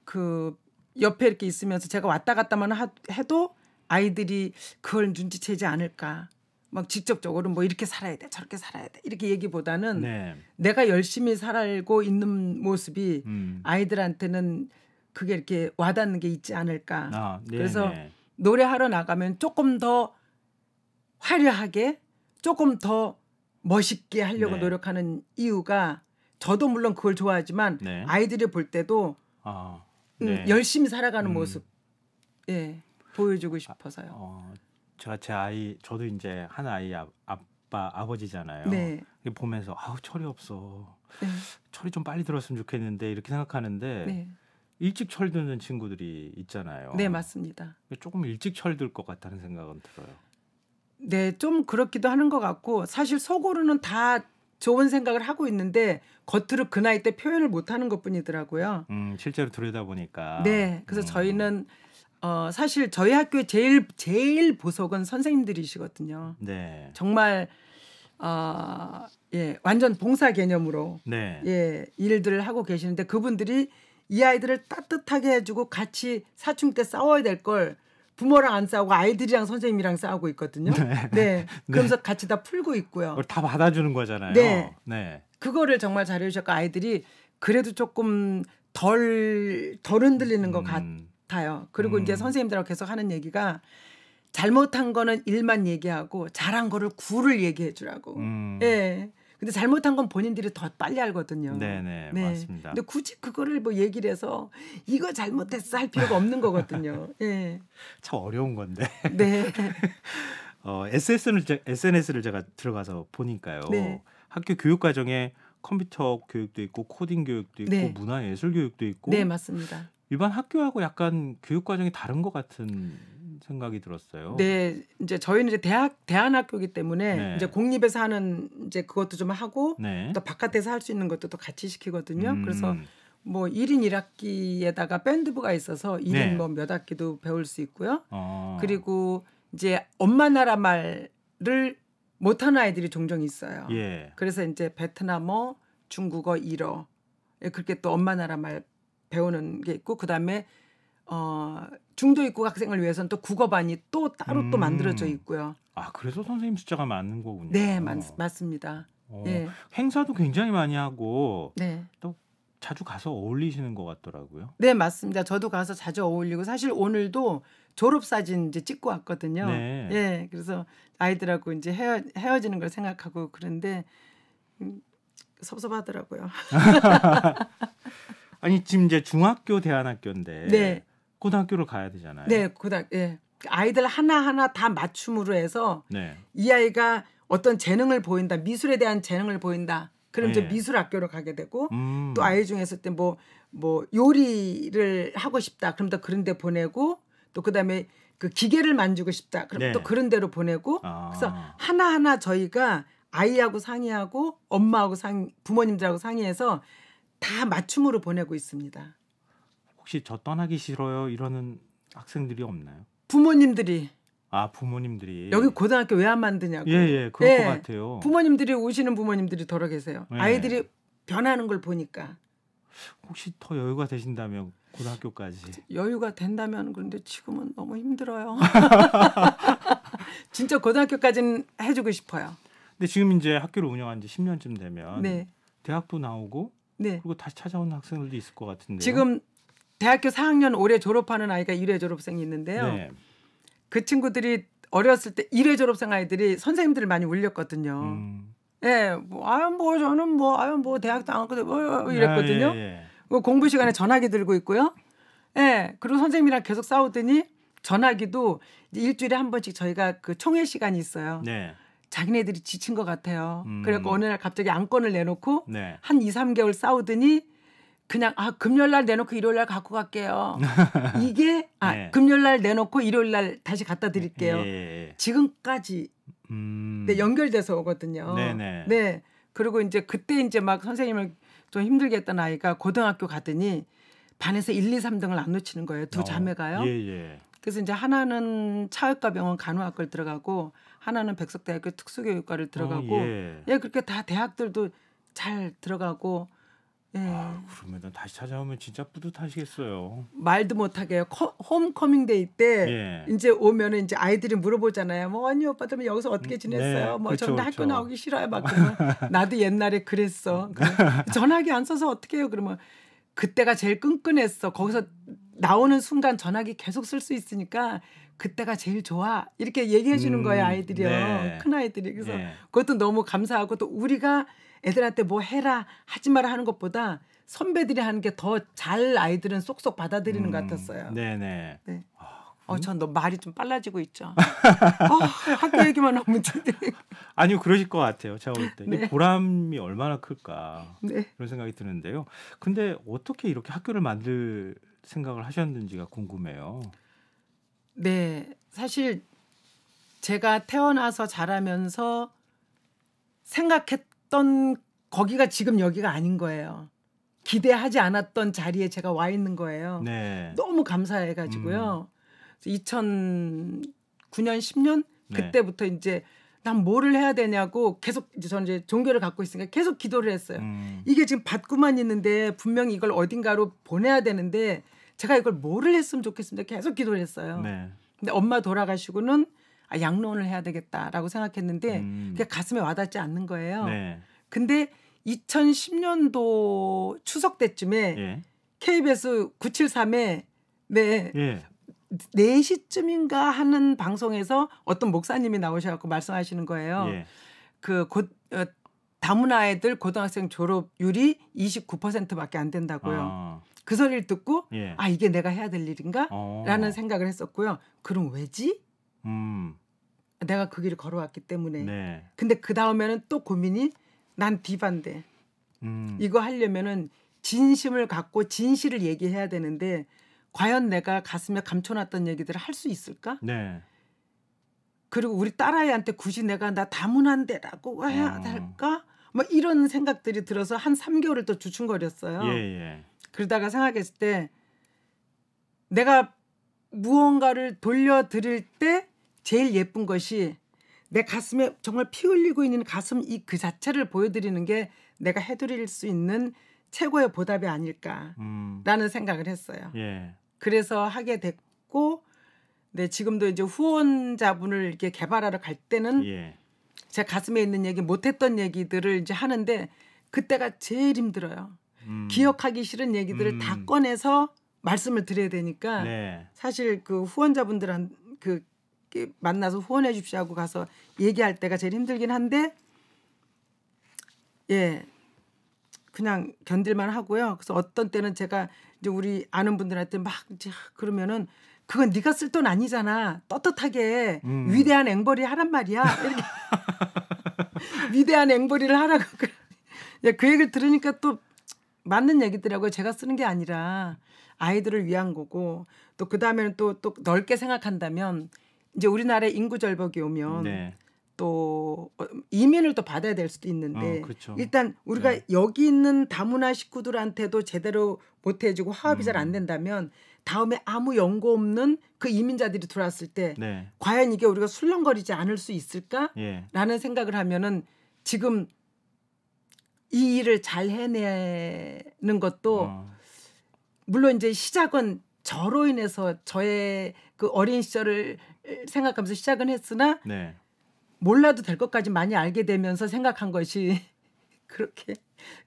그 옆에 이렇게 있으면서 제가 왔다 갔다만 해도 아이들이 그걸 눈치채지 않을까. 막 직접적으로 뭐 이렇게 살아야 돼, 저렇게 살아야 돼 이렇게 얘기보다는 네. 내가 열심히 살고 있는 모습이 아이들한테는 그게 이렇게 와닿는 게 있지 않을까. 아, 네, 그래서 네. 노래하러 나가면 조금 더 화려하게 조금 더 멋있게 하려고 네. 노력하는 이유가 저도 물론 그걸 좋아하지만 네. 아이들이 볼 때도 아, 네. 열심히 살아가는 모습 예, 보여주고 싶어서요. 제가 저도 이제 한 아이 아버지잖아요. 네. 보면서 아우 철이 없어. 네. 철이 좀 빨리 들었으면 좋겠는데 이렇게 생각하는데 네. 일찍 철드는 친구들이 있잖아요. 네, 맞습니다. 조금 일찍 철들 것 같다는 생각은 들어요. 네, 좀 그렇기도 하는 것 같고 사실 속으로는 다 좋은 생각을 하고 있는데 겉으로 그 나이 때 표현을 못하는 것뿐이더라고요. 실제로 들여다보니까. 네, 그래서 저희는 사실 저희 학교의 제일 보석은 선생님들이시거든요. 네. 정말 예, 완전 봉사 개념으로 네. 예, 일들을 하고 계시는데 그분들이 이 아이들을 따뜻하게 해주고 같이 사춘기 때 싸워야 될 걸 부모랑 안 싸우고 아이들이랑 선생님이랑 싸우고 있거든요. 네. 그러면서 같이 다 풀고 있고요. 그걸 다 받아주는 거잖아요. 네. 네. 그거를 정말 잘해주셨고 아이들이 그래도 조금 덜 흔들리는 것 같아요. 그리고 이제 선생님들하고 계속 하는 얘기가 잘못한 거는 일만 얘기하고 잘한 거를 구를 얘기해 주라고. 예. 근데 잘못한 건 본인들이 더 빨리 알거든요. 네네, 맞습니다. 근데 굳이 그거를 뭐 얘기를 해서 이거 잘못했어 할 필요가 없는 거거든요. 예. 참 어려운 건데. 네. SNS를 제가 들어가서 보니까요. 네. 학교 교육 과정에 컴퓨터 교육도 있고 코딩 교육도 있고 네. 문화예술 교육도 있고 네, 맞습니다. 일반 학교하고 약간 교육 과정이 다른 것 같은 생각이 들었어요. 네, 이제 저희는 이제 대안학교이기 때문에 네. 이제 공립에서 하는 이제 그것도 좀 하고 네. 또 바깥에서 할 수 있는 것도 또 같이 시키거든요. 그래서 뭐 1인 1학기에다가 밴드부가 있어서 1인 네. 뭐 몇 학기도 배울 수 있고요. 어. 그리고 이제 엄마 나라 말을 못하는 아이들이 종종 있어요. 예. 그래서 이제 베트남어, 중국어, 일어 그렇게 또 엄마 나라 말 배우는 게 있고 그다음에 중도 입국 학생을 위해서는 또 국어반이 또 따로 또 만들어져 있고요. 아, 그래서 선생님 숫자가 많은 거군요. 네, 맞습니다. 예. 행사도 굉장히 많이 하고 네. 또 자주 가서 어울리시는 것 같더라고요. 네, 맞습니다. 저도 가서 자주 어울리고 사실 오늘도 졸업사진 이제 찍고 왔거든요. 네. 예, 그래서 아이들하고 이제 헤어지는 걸 생각하고 그런데 섭섭하더라고요. 아니 지금 이제 중학교 대안학교인데 네. 고등학교를 가야 되잖아요. 네, 예. 아이들 하나하나 다 맞춤으로 해서 네. 이 아이가 어떤 재능을 보인다, 미술에 대한 재능을 보인다. 그럼 이제 네. 미술 학교로 가게 되고 음. 또 아이 중에서 때 뭐 요리를 하고 싶다. 그럼 또 그런 데 보내고 또 그다음에 그 기계를 만지고 싶다. 그럼 네. 또 그런 데로 보내고 아. 그래서 하나하나 저희가 아이하고 상의하고 엄마하고 부모님들하고 상의해서 다 맞춤으로 보내고 있습니다. 혹시 저 떠나기 싫어요 이러는 학생들이 없나요? 부모님들이 아 부모님들이 여기 고등학교 왜 안 만드냐고. 예예 그럴 예. 것 같아요. 부모님들이 오시는 부모님들이 더러 계세요. 네. 아이들이 변하는 걸 보니까 혹시 더 여유가 되신다면 고등학교까지 여유가 된다면 그런데 지금은 너무 힘들어요. 진짜 고등학교까지는 해주고 싶어요. 근데 지금 이제 학교를 운영한 지 10년쯤 되면 네, 대학도 나오고 네. 그리고 다시 찾아오는 학생들도 있을 것 같은데요. 지금 대학교 4학년 올해 졸업하는 아이가 1회 졸업생이 있는데요. 네. 그 친구들이 어렸을 때 1회 졸업생 아이들이 선생님들을 많이 울렸거든요. 예, 저는 대학도 안 갔거든요. 이랬거든요. 아, 예. 그 공부 시간에 전화기 들고 있고요. 예, 그리고 선생님이랑 계속 싸우더니 전화기도 이제 일주일에 한 번씩 저희가 그 총회 시간이 있어요. 네. 자기네들이 지친 것 같아요. 그래서 어느 날 갑자기 안건을 내놓고 네. 한 2, 3개월 싸우더니 그냥 금요일 날 내놓고 일요일 날 갖고 갈게요. 이게 네. 금요일 날 내놓고 일요일 날 다시 갖다 드릴게요. 예. 지금까지 네, 연결돼서 오거든요. 네네. 네. 그리고 이제 그때 이제 막 선생님을 좀 힘들게 했던 아이가 고등학교 가더니 반에서 1, 2, 3등을 안 놓치는 거예요. 두 자매가요. 예. 그래서 이제 하나는 차의과 병원 간호학과를 들어가고 하나는 백석대학교 특수교육과를 들어가고 예, 그렇게 다 대학들도 잘 들어가고 예. 그러면 다시 찾아오면 진짜 뿌듯하시겠어요. 말도 못하게 해요. 홈커밍데이 때 예. 이제 오면은 이제 아이들이 물어보잖아요. 뭐 언니 오빠들 여기서 어떻게 지냈어요? 네, 뭐 그쵸, 저는 그쵸. 학교 나오기 싫어요. 막 그러면 나도 옛날에 그랬어. 전화기 안 써서 어떻게 해요? 그러면 그때가 제일 끈끈했어. 거기서 나오는 순간 전화기 계속 쓸 수 있으니까 그때가 제일 좋아. 이렇게 얘기해 주는 거예요, 아이들이요. 네. 큰 아이들이. 그래서 예. 그것도 너무 감사하고 또 우리가 애들한테 뭐 해라 하지 마라 하는 것보다 선배들이 하는 게 더 잘 아이들은 쏙쏙 받아들이는 것 같았어요. 네네. 네. 전 너 말이 좀 빨라지고 있죠. 학교 얘기만 하면 진짜. 아니요 그러실 것 같아요. 제가 볼 때. 이 네. 보람이 얼마나 클까 네. 그런 생각이 드는데요. 근데 어떻게 이렇게 학교를 만들 생각을 하셨는지가 궁금해요. 네. 사실 제가 태어나서 자라면서 생각했던 거기가 지금 여기가 아닌 거예요. 기대하지 않았던 자리에 제가 와 있는 거예요. 네. 너무 감사해가지고요. 2009년, 10년 그때부터 이제 난 뭐를 해야 되냐고 계속 이제 저는 이제 종교를 갖고 있으니까 계속 기도를 했어요. 이게 지금 받고만 있는데 분명히 이걸 어딘가로 보내야 되는데 제가 이걸 뭐를 했으면 좋겠습니다. 계속 기도를 했어요. 네. 근데 엄마 돌아가시고는 양로원을 해야 되겠다라고 생각했는데 그게 가슴에 와닿지 않는 거예요. 네. 근데 2010년도 추석 때쯤에 예. KBS 973에 네, 예. 4시쯤인가 하는 방송에서 어떤 목사님이 나오셔서 말씀하시는 거예요. 예. 다문화 애들 고등학생 졸업률이 29%밖에 안 된다고요. 그 소리를 듣고 예. 이게 내가 해야 될 일인가? 라는 생각을 했었고요. 그럼 왜지? 내가 그 길을 걸어왔기 때문에. 네. 근데 그 다음에는 또 고민이 난 비반대. 이거 하려면은 진심을 갖고 진실을 얘기해야 되는데 과연 내가 가슴에 감춰놨던 얘기들을 할 수 있을까? 네. 그리고 우리 딸아이한테 굳이 내가 나 다문화인데라고 해야 될까? 뭐 이런 생각들이 들어서 한 3개월을 또 주춤거렸어요. 예. 그러다가 생각했을 때 내가 무언가를 돌려드릴 때 제일 예쁜 것이 내 가슴에 정말 피 흘리고 있는 가슴 그 자체를 보여드리는 게 내가 해드릴 수 있는 최고의 보답이 아닐까라는 생각을 했어요. 예. 그래서 하게 됐고, 네, 지금도 이제 후원자분을 이렇게 개발하러 갈 때는 제 가슴에 있는 얘기, 못했던 얘기들을 이제 하는데 그때가 제일 힘들어요. 기억하기 싫은 얘기들을 다 꺼내서 말씀을 드려야 되니까 네. 사실 그 후원자분들한 만나서 후원해 주십시오 하고 가서 얘기할 때가 제일 힘들긴 한데 예 그냥 견딜만 하고요. 그래서 어떤 때는 제가 이제 우리 아는 분들한테 막 이제 그러면은 그건 네가 쓸 돈 아니잖아. 떳떳하게 위대한 앵벌이 하란 말이야. 이렇게 위대한 앵벌이를 하라고 그 얘기를 들으니까 또 맞는 얘기더라고요. 제가 쓰는 게 아니라 아이들을 위한 거고 또 그 다음에는 또 넓게 생각한다면 이제 우리나라에 인구 절벽이 오면 네. 또 이민을 또 받아야 될 수도 있는데 그렇죠. 일단 우리가 네. 여기 있는 다문화 식구들한테도 제대로 못 해주고 화합이 잘 안 된다면 다음에 아무 연고 없는 그 이민자들이 들어왔을 때 네. 과연 이게 우리가 술렁거리지 않을 수 있을까라는 예. 생각을 하면은 지금 이 일을 잘 해내는 것도 물론 이제 시작은 저로 인해서 저의 그 어린 시절을 생각하면서 시작은 했으나 네. 몰라도 될 것까지 많이 알게 되면서 생각한 것이 그렇게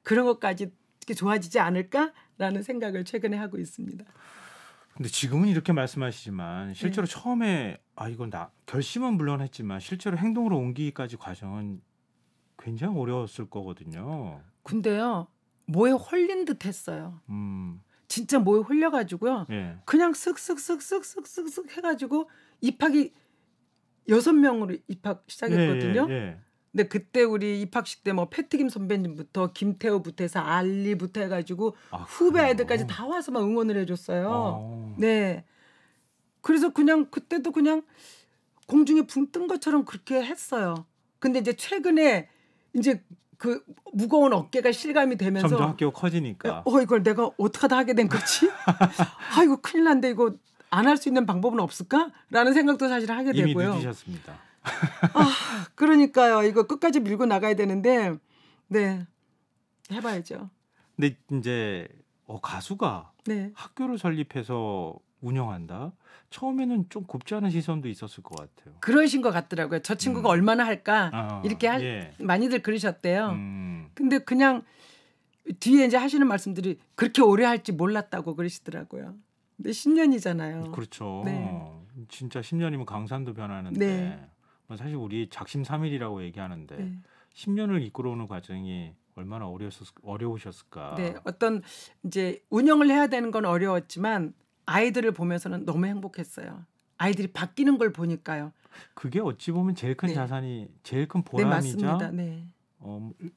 그런 것까지 이렇게 좋아지지 않을까라는 생각을 최근에 하고 있습니다. 근데 지금은 이렇게 말씀하시지만 실제로 처음에 이건 결심은 물론 했지만 실제로 행동으로 옮기기까지 과정은 굉장히 어려웠을 거거든요. 근데요 뭐에 홀린 듯 했어요. 진짜 뭐에 홀려가지고요. 예. 그냥 쓱쓱쓱쓱쓱쓱쓱 해가지고 입학이 6명으로 입학 시작했거든요. 예. 근데 그때 우리 입학식 때 뭐 패트김 선배님부터 김태호부터 해서 알리부터 해가지고 후배 그래요? 아이들까지 다 와서 막 응원을 해줬어요. 아. 네. 그래서 그냥 그때도 그냥 공중에 붕 뜬 것처럼 그렇게 했어요. 근데 이제 최근에 이제 그 무거운 어깨가 실감이 되면서 점점 학교가 커지니까. 이걸 내가 어떻게 하다 하게 된 거지? 아이고 큰일 난데 이거 안 할 수 있는 방법은 없을까?라는 생각도 사실 하게 이미 되고요. 늦으셨습니다. 그러니까요. 이거 끝까지 밀고 나가야 되는데 네 해봐야죠. 근데 이제 가수가 네. 학교를 설립해서 운영한다. 처음에는 좀 곱지 않은 시선도 있었을 것 같아요. 그러신 것 같더라고요. 저 친구가 얼마나 할까 이렇게 많이들 그러셨대요. 근데 그냥 뒤에 이제 하시는 말씀들이 그렇게 오래 할지 몰랐다고 그러시더라고요. 근데 10년이잖아요. 그렇죠. 네. 진짜 10년이면 강산도 변하는데 네. 사실 우리 작심삼일이라고 얘기하는데 네. 10년을 이끌어오는 과정이 얼마나 어려우셨을까. 네, 어떤 이제 운영을 해야 되는 건 어려웠지만 아이들을 보면서는 너무 행복했어요. 아이들이 바뀌는 걸 보니까요. 그게 어찌 보면 제일 큰 네. 자산이 제일 큰 네, 보람이자 맞습니다. 네.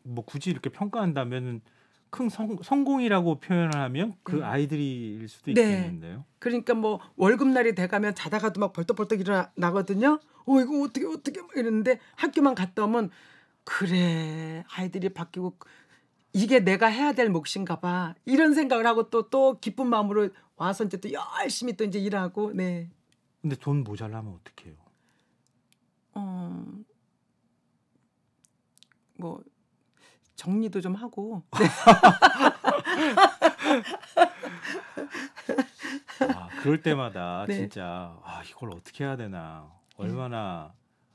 뭐 굳이 이렇게 평가한다면 큰 성공이라고 표현을 하면 그 네. 아이들일 수도 네. 있겠는데요. 그러니까 뭐 월급날이 돼가면 자다가도 막 벌떡벌떡 일어나거든요. 이거 어떻게 막 이러는데 학교만 갔다 오면 그래 아이들이 바뀌고 이게 내가 해야 될 몫인가 봐 이런 생각을 하고 또 기쁜 마음으로 와서 이제 또 열심히 또 이제 일하고 네. 근데 돈 모자라면 어떡해요? 뭐 정리도 좀 하고 그럴 때마다 네. 진짜 이걸 어떻게 해야 되나 얼마나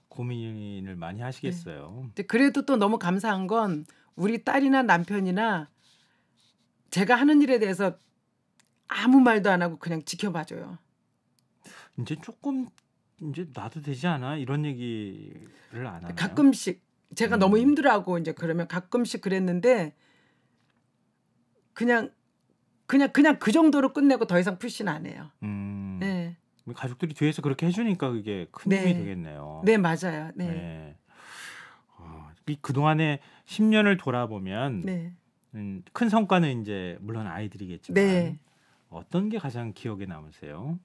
고민을 많이 하시겠어요. 네. 그래도 또 너무 감사한 건 우리 딸이나 남편이나 제가 하는 일에 대해서 아무 말도 안 하고 그냥 지켜봐줘요. 이제 조금 이제 놔도 되지 않아? 이런 얘기를 안 하나요? 가끔씩 제가 너무 힘들어하고 이제 그러면 가끔씩 그랬는데 그냥 그 정도로 끝내고 더 이상 푸시는 안 해요. 네. 가족들이 뒤에서 그렇게 해주니까 그게 큰 네. 힘이 되겠네요. 네, 맞아요. 네. 네. 그동안에 10년을 돌아보면 네. 큰 성과는 이제 물론 아이들이겠지만 네. 어떤 게 가장 기억에 남으세요?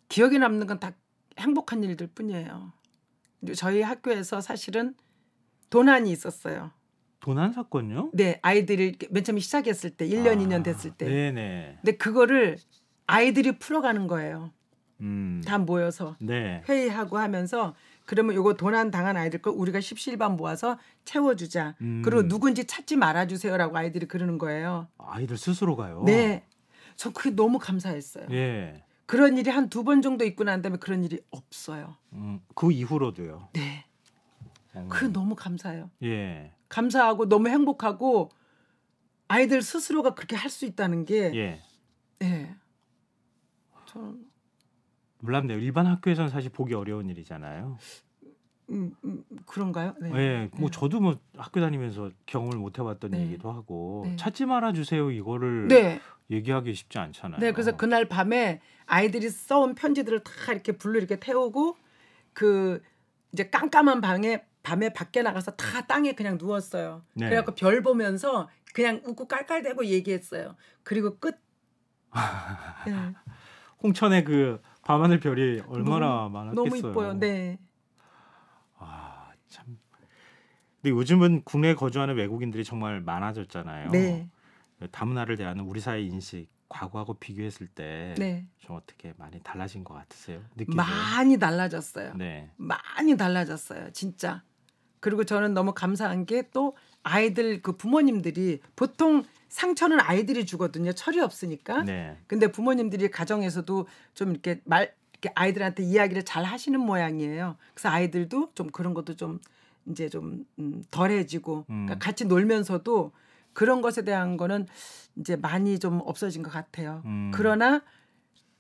기억에 남는 건 다 행복한 일들 뿐이에요. 저희 학교에서 사실은 도난이 있었어요. 도난 사건요? 네, 아이들이 맨 처음에 시작했을 때 1년, 2년 됐을 때. 네네. 근데 그거를 아이들이 풀어가는 거예요. 다 모여서 네. 회의하고 하면서 그러면 요거 도난 당한 아이들 거 우리가 십시일반 모아서 채워주자. 그리고 누군지 찾지 말아주세요라고 아이들이 그러는 거예요. 아이들 스스로가요? 네, 전 그게 너무 감사했어요. 예. 그런 일이 한 2번 정도 있고 난 다음에 그런 일이 없어요. 그 이후로도요. 네, 그게 너무 감사해요. 예. 감사하고 너무 행복하고 아이들 스스로가 그렇게 할 수 있다는 게 예. 예. 저는 놀랍네요. 일반 학교에서는 사실 보기 어려운 일이잖아요. 그런가요? 네. 예, 뭐 저도 뭐 학교 다니면서 경험을 못 해봤던 네. 얘기도 하고 네. 찾지 말아 주세요 이거를 네. 얘기하기 쉽지 않잖아요. 네, 그래서 그날 밤에 아이들이 써온 편지들을 다 이렇게 불로 이렇게 태우고 그 이제 깜깜한 방에 밤에 밖에 나가서 다 땅에 그냥 누웠어요. 네. 그래갖고 별 보면서 그냥 웃고 깔깔대고 얘기했어요. 그리고 끝. 네. 홍천의 그 밤하늘 별이 얼마나 많았겠어요. 너무 이뻐요. 네. 아, 참. 근데 요즘은 국내에 거주하는 외국인들이 정말 많아졌잖아요. 네. 다문화를 대하는 우리 사회 인식 과거하고 비교했을 때 좀 네. 어떻게 많이 달라진 것 같으세요? 느끼세요? 많이 달라졌어요. 네. 많이 달라졌어요. 진짜. 그리고 저는 너무 감사한 게 또 아이들 그 부모님들이 보통 상처는 아이들이 주거든요. 철이 없으니까. 네. 근데 부모님들이 가정에서도 좀 이렇게 이렇게 아이들한테 이야기를 잘 하시는 모양이에요. 그래서 아이들도 좀 그런 것도 좀 이제 좀 덜해지고 그러니까 같이 놀면서도 그런 것에 대한 거는 이제 많이 좀 없어진 것 같아요. 그러나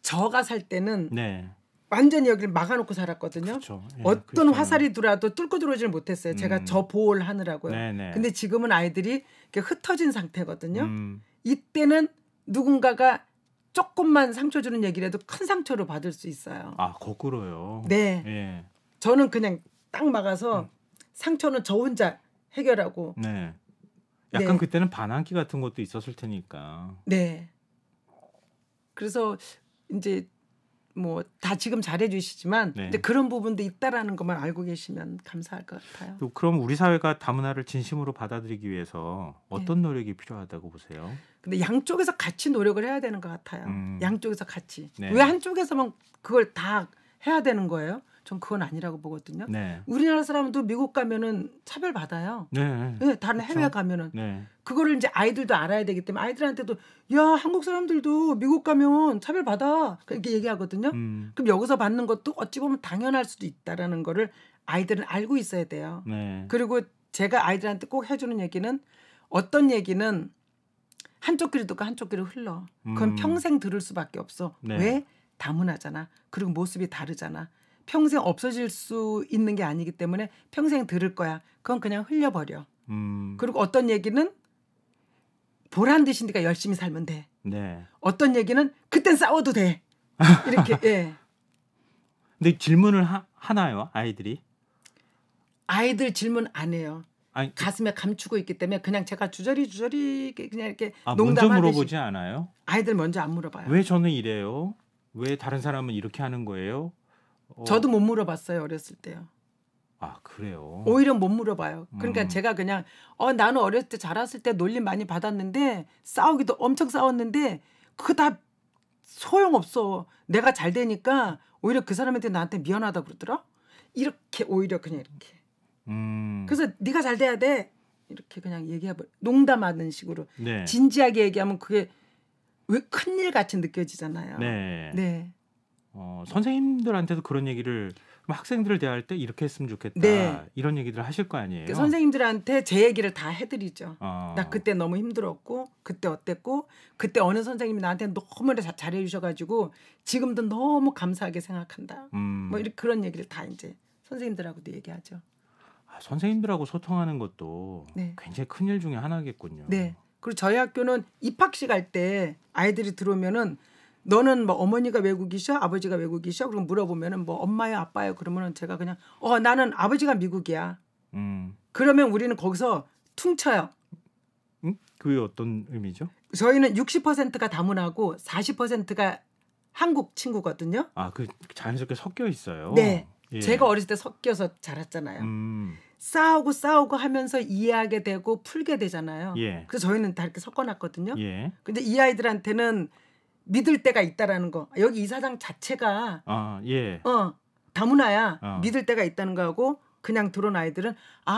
저가 살 때는 네. 완전히 여기를 막아놓고 살았거든요. 그렇죠. 예, 어떤 그렇죠. 화살이 들어와도 뚫고 들어오지를 못했어요. 제가 저 보호를 하느라고요. 네네. 근데 지금은 아이들이 이렇게 흩어진 상태거든요. 음, 이때는 누군가가 조금만 상처 주는 얘기를 해도 큰 상처로 받을 수 있어요. 아 거꾸로요. 네. 예. 저는 그냥 딱 막아서 상처는 저 혼자 해결하고 네. 약간 네. 그때는 반항기 같은 것도 있었을 테니까. 네. 그래서 이제 뭐 다 지금 잘해 주시지만 네. 이제 그런 부분도 있다라는 것만 알고 계시면 감사할 것 같아요. 또 그럼 우리 사회가 다문화를 진심으로 받아들이기 위해서 네. 어떤 노력이 필요하다고 보세요? 근데 양쪽에서 같이 노력을 해야 되는 것 같아요. 양쪽에서 같이. 네. 왜 한쪽에서만 그걸 다 해야 되는 거예요? 전 그건 아니라고 보거든요. 네. 우리나라 사람도 미국 가면은 차별 받아요. 네. 네, 다른 해외 그렇죠. 가면은 네. 그거를 이제 아이들도 알아야 되기 때문에 아이들한테도 야 한국 사람들도 미국 가면 차별 받아 이렇게 얘기하거든요. 그럼 여기서 받는 것도 어찌 보면 당연할 수도 있다라는 거를 아이들은 알고 있어야 돼요. 네. 그리고 제가 아이들한테 꼭 해주는 얘기는 어떤 얘기는 한쪽 귀를 듣고 한쪽 귀를 흘러. 그건 평생 들을 수밖에 없어. 네. 왜? 다문화잖아. 그리고 모습이 다르잖아. 평생 없어질 수 있는 게 아니기 때문에 평생 들을 거야. 그건 그냥 흘려버려. 그리고 어떤 얘기는 보란 듯이 네가 열심히 살면 돼. 네. 어떤 얘기는 그땐 싸워도 돼. 이렇게. 예. 근데 질문을 하나요, 아이들이? 아이들 질문 안 해요. 아니, 가슴에 감추고 있기 때문에 그냥 제가 주저리 그냥 이렇게 먼저 농담하듯이 물어보지 않아요? 아이들 먼저 안 물어봐요. 왜 저는 이래요? 왜 다른 사람은 이렇게 하는 거예요? 저도 못 물어봤어요. 어렸을 때요. 아 그래요. 오히려 못 물어봐요. 그러니까 제가 그냥 나는 어렸을 때 자랐을 때 놀림 많이 받았는데 싸우기도 엄청 싸웠는데 그거 다 소용없어. 내가 잘 되니까 오히려 그 사람한테 나한테 미안하다 그러더라. 이렇게 오히려 그냥 이렇게. 그래서 네가 잘 돼야 돼. 이렇게 그냥 얘기해버려. 농담하는 식으로. 네. 진지하게 얘기하면 그게 왜 큰일 같이 느껴지잖아요. 네. 네. 선생님들한테도 그런 얘기를 학생들을 대할 때 이렇게 했으면 좋겠다. 네. 이런 얘기들 하실 거 아니에요. 그 선생님들한테 제 얘기를 다 해드리죠. 어. 나 그때 너무 힘들었고 그때 어땠고 그때 어느 선생님이 나한테 너무 잘해 주셔가지고 지금도 너무 감사하게 생각한다. 뭐 이렇게 그런 얘기를 다 이제 선생님들하고도 얘기하죠. 선생님들하고 소통하는 것도 네. 굉장히 큰일 중에 하나겠군요. 네. 그리고 저희 학교는 입학식 할 때 아이들이 들어오면은 너는 뭐 어머니가 외국이셔? 아버지가 외국이셔? 그럼 물어보면은 뭐 엄마요, 아빠요? 그러면은 제가 그냥 나는 아버지가 미국이야. 그러면 우리는 거기서 퉁쳐요. 그게 어떤 의미죠? 저희는 60%가 다문화고 40%가 한국 친구거든요. 아, 그 자연스럽게 섞여 있어요. 네. 예. 제가 어렸을 때 섞여서 자랐잖아요. 싸우고 하면서 이해하게 되고 풀게 되잖아요. 예. 그래서 저희는 다 이렇게 섞어놨거든요. 예. 근데 이 아이들한테는 믿을 때가 있다라는 거. 여기 이사장 자체가 예. 다문화야. 믿을 때가 있다는 거하고 그냥 들어온 아이들은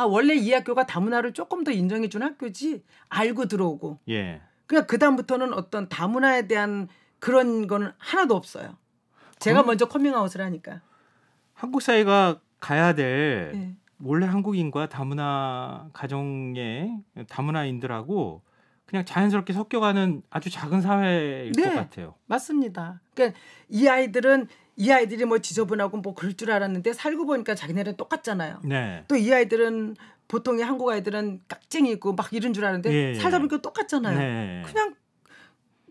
원래 이 학교가 다문화를 조금 더 인정해 준 학교지 알고 들어오고. 예. 그냥 그다음부터는 어떤 다문화에 대한 그런 거는 하나도 없어요. 제가 먼저 커밍아웃을 하니까. 한국 사회가 가야 될 네. 원래 한국인과 다문화 가정의 다문화인들하고 그냥 자연스럽게 섞여가는 아주 작은 사회일 것 같아요. 맞습니다. 그러니까 이 아이들이 뭐 지저분하고 뭐 그럴 줄 알았는데 살고 보니까 자기네랑 똑같잖아요. 네. 또 이 아이들은 보통의 한국 아이들은 깍쟁이고 막 이런 줄 아는데 살다 보니까 똑같잖아요. 네.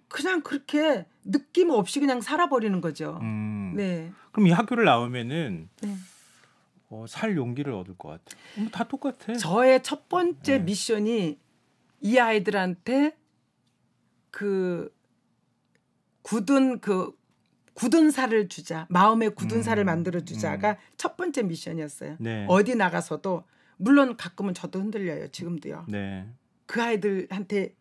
그냥 그렇게 느낌 없이 그냥 살아버리는 거죠. 네. 그럼 이 학교를 나오면은 네. 살 용기를 얻을 것 같아요. 다 똑같아. 저의 첫 번째 미션이 이 아이들한테 그 굳은 살을 주자. 마음의 굳은 살을 만들어 주자가 첫 번째 미션이었어요. 네. 어디 나가서도 물론 가끔은 저도 흔들려요. 지금도요. 네. 그 아이들한테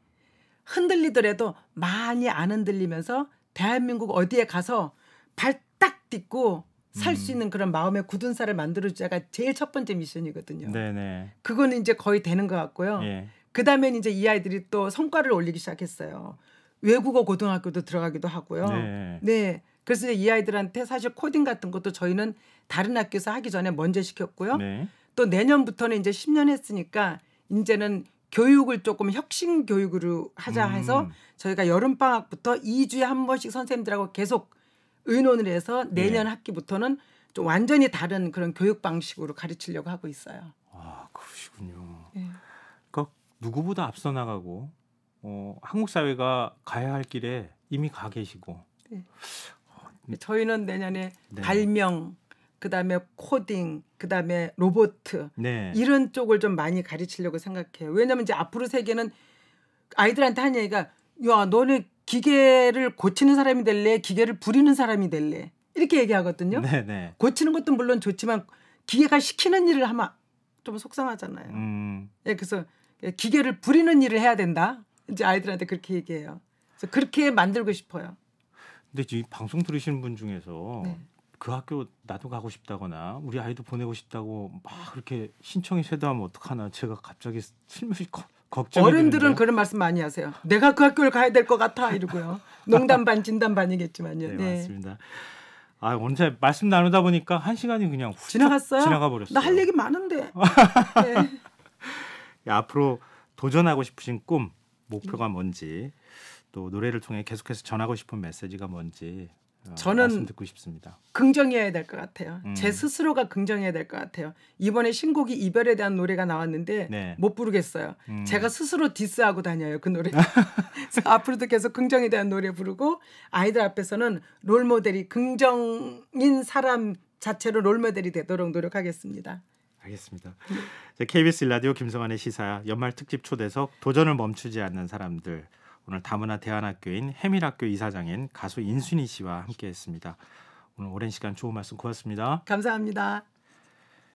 흔들리더라도 많이 안 흔들리면서 대한민국 어디에 가서 발 딱 딛고 살 수 있는 그런 마음의 굳은 살을 만들어 주자가 제일 첫 번째 미션이거든요. 네네. 그거는 이제 거의 되는 것 같고요. 예. 그다음엔 이제 이 아이들이 또 성과를 올리기 시작했어요. 외국어 고등학교도 들어가기도 하고요. 네. 그래서 이 아이들한테 사실 코딩 같은 것도 저희는 다른 학교에서 하기 전에 먼저 시켰고요. 네. 또 내년부터는 이제 10년 했으니까 이제는 교육을 조금 혁신 교육으로 하자 해서 저희가 여름 방학부터 2주에 한 번씩 선생님들하고 계속 의논을 해서 내년 학기부터는 좀 완전히 다른 그런 교육 방식으로 가르치려고 하고 있어요. 아, 그러시군요. 네. 그러니까 누구보다 앞서 나가고 한국 사회가 가야 할 길에 이미 가 계시고. 저희는 내년에 발명, 그다음에 코딩, 그다음에 로봇 이런 쪽을 좀 많이 가르치려고 생각해요. 왜냐하면 이제 앞으로 세계는 아이들한테 한 얘기가 야 너네 기계를 고치는 사람이 될래? 기계를 부리는 사람이 될래? 이렇게 얘기하거든요. 네네. 고치는 것도 물론 좋지만 기계가 시키는 일을 하면 좀 속상하잖아요. 그래서 기계를 부리는 일을 해야 된다. 이제 아이들한테 그렇게 얘기해요. 그래서 그렇게 만들고 싶어요. 근데 이 방송 들으시는 분 중에서 그 학교 나도 가고 싶다거나 우리 아이도 보내고 싶다고 막 그렇게 신청이 쇄도하면 어떡하나 제가 갑자기 슬며시 걱정이 어른들은 되는데요. 그런 말씀 많이 하세요. 내가 그 학교를 가야 될 것 같아 이러고요. 농담 반 진담 반이겠지만요. 네, 맞습니다. 아, 오늘 말씀 나누다 보니까 한 시간이 그냥 훌쩍 지나갔어요? 지나가 버렸어요. 나 할 얘기 많은데. 앞으로 도전하고 싶으신 꿈, 목표가 뭔지 또 노래를 통해 계속해서 전하고 싶은 메시지가 뭔지 저는 말씀 듣고 싶습니다. 긍정해야 될 것 같아요. 제 스스로가 긍정해야 될 것 같아요. 이번에 신곡이 이별에 대한 노래가 나왔는데 못 부르겠어요. 제가 스스로 디스하고 다녀요. 그 노래. 그래서 앞으로도 계속 긍정에 대한 노래 부르고 아이들 앞에서는 롤모델이 긍정인 사람 자체로 롤모델이 되도록 노력하겠습니다. 알겠습니다. KBS 라디오 김성환의 시사 연말 특집 초대석 도전을 멈추지 않는 사람들. 오늘 다문화 대안학교인 해밀학교 이사장인 가수 인순이 씨와 함께했습니다. 오늘 오랜 시간 좋은 말씀 고맙습니다. 감사합니다.